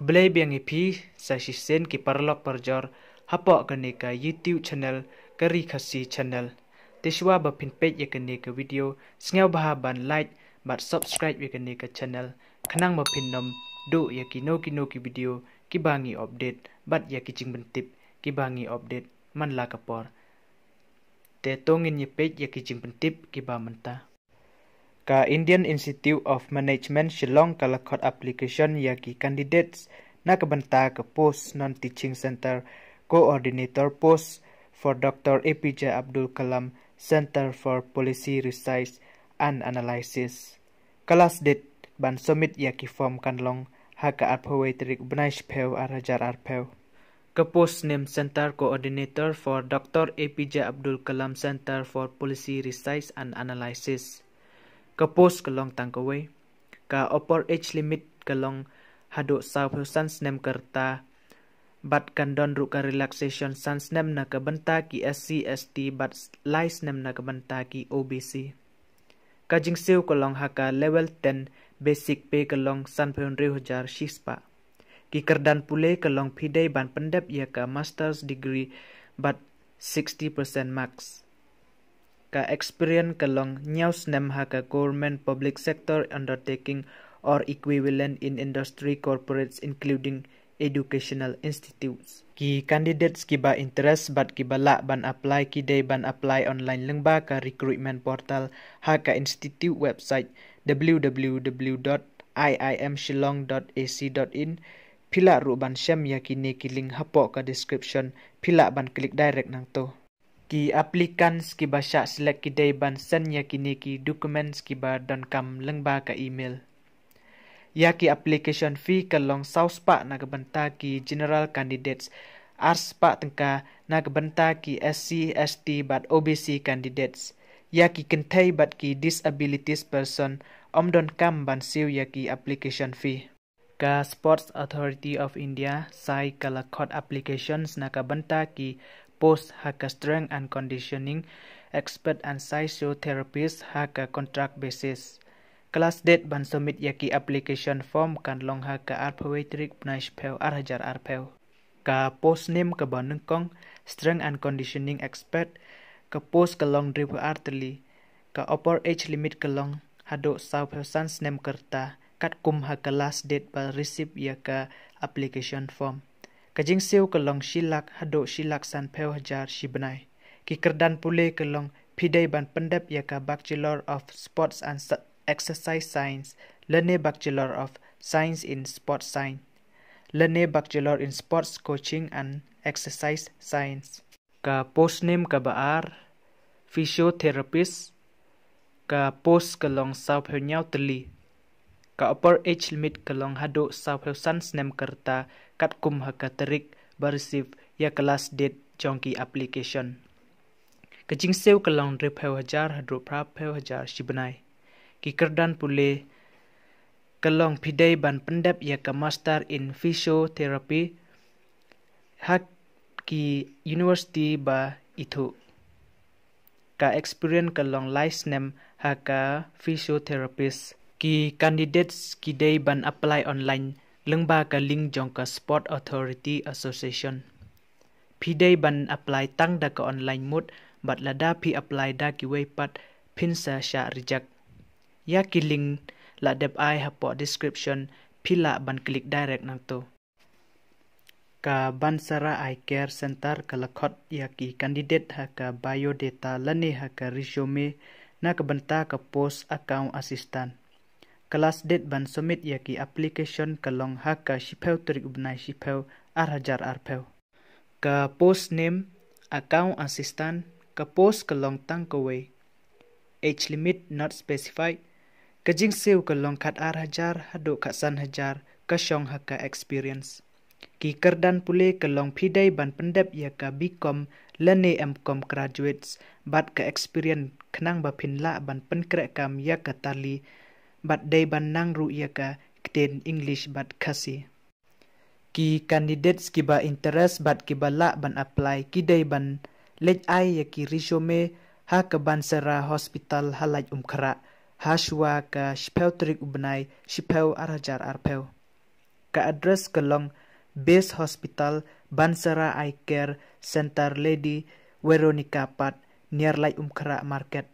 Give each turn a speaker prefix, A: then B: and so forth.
A: Belai biang ipi sa sisen ki parlok parjor hapok kene ka YouTube channel kari khasi channel. Tiswa ba pin page ya kene ka video sngaw baha ban like bat subscribe ya kene ka channel. Khanang ma pin nom do ya kino ki video ki bangi update bat ya ki jing bentip ki bangi update man la kapor. Te tongin ye page ya ki jing bentip ki ba menta. Ka Indian Institute of Management Shillong kalakot application yaki candidates na kabanta ka post non-teaching center coordinator post for Dr. APJ Abdul Kalam Center for Policy Research and Analysis. Kelas date ban summit yaki form kanlong haka arpawetrik bnaish peu arajar arpeu. Ka post name Center Coordinator for Dr. APJ Abdul Kalam Center for Policy Research and Analysis. Ka post kalong tangkaway ka upper age limit kalong hado sa sans nem kerta bat kandon ru ka relaxation sans nem na kabanta ki SC ST bat lies nem na kabanta ki OBC ka jingsew kalong haka level 10 basic pay kalong san peon rehujar shispa ki kerdan pule kalong pidai ban pendep ya ka master's degree bat 60% max. Ka experience kalong nyaus nem haka government public sector undertaking or equivalent in industry corporates including educational institutes. Ki candidates ki ba interest bat ki bala ban apply ki day ban apply online lengba ka recruitment portal haka institute website www.iimshillong.ac.in pila ru ban syam yakini ki link hapo ka description pila ban klik direct nang to. Ki applicants ki ba sya select ki day ban sen ya kini ki documents ki ba don kam lengba ka email. Ya ki application fee kalong saus pa na kabanta ki general candidates ars pa tengka na kabanta ki SC ST bat OBC candidates. Ya ki kentai bat ki disabilities person don kam ban siu ya ki application fee. Ka Sports Authority of India sai kalakot applications na kabanta ki post haka strength and conditioning expert and physiotherapist haka contract basis. Kelas date ban submit yaki application form kan long haka arpawetrik pnaish peu arhajar arpeu. Ka post name ka banengkong strength and conditioning expert ka post ka long drive arteli ka upper age limit ka long hado sau peu sans name kerta kat kum haka last date ba receive yaka application form. Kajing siu kalong shilak hado shilak san peu hajar shibnai. Ki kerdan pule kalong pidai ban pendep yaka Bachelor of Sports and Exercise Science, lene Bachelor of Science in Sports Science, lene Bachelor in Sports Coaching and Exercise Science. Ka post name ka baar physiotherapist ka post kalong sau peu nyau teli. Ka upper age limit kalong hado sau peu sans nem kerta kat kum haka terik bersif ya kelas date jongki application. Kajing sew kalong drip heu hajar hadro prap heu hajar shibnai. Ki kerdan pule kalong pidai ban pendep ya ka master in physiotherapy hak ki university ba itu. Ka experience kalong license haka physiotherapist. Ki candidates ki day ban apply online lengba ka link jong ka Sport Authority Association. Pidai ban apply tang da ka online mode bat lada pi apply da ki waypat pinsa sya reject. Ya ki link la dep ai hapo description pila ban klik direct nang to. Ka Bansara Eye Care Center kalakot ya ki candidate haka biodata lani haka resume na kabanta ka post account assistant. Kelas date ban submit yaki application kalong haka shipeu terik ubnai shipeu arhajar arpeu. Ka post name account assistant ka post kalong tangkaway. Age limit not specified. Kajing sew kalong kat arhajar hado kat san hajar kasyong haka experience. Ki kerdan pule kalong pidai ban pendep yaka BCom lene MCom graduates bat ka experience kenang ba pinla ban penkrek kam yaka tali bat day ban nang ru yaka kten English bat kasi. Ki candidates ki ba interest bat ki bala ban apply ki day ban lej ai yaki resume ha ka Bansara Hospital halaj umkara ha shwa ka shpeu trik ubnai shpeu arhajar arpeu. ka address kalong Base Hospital, Bansara Eye Care Center, Lady Veronica Pat, near Lai Umkara Market.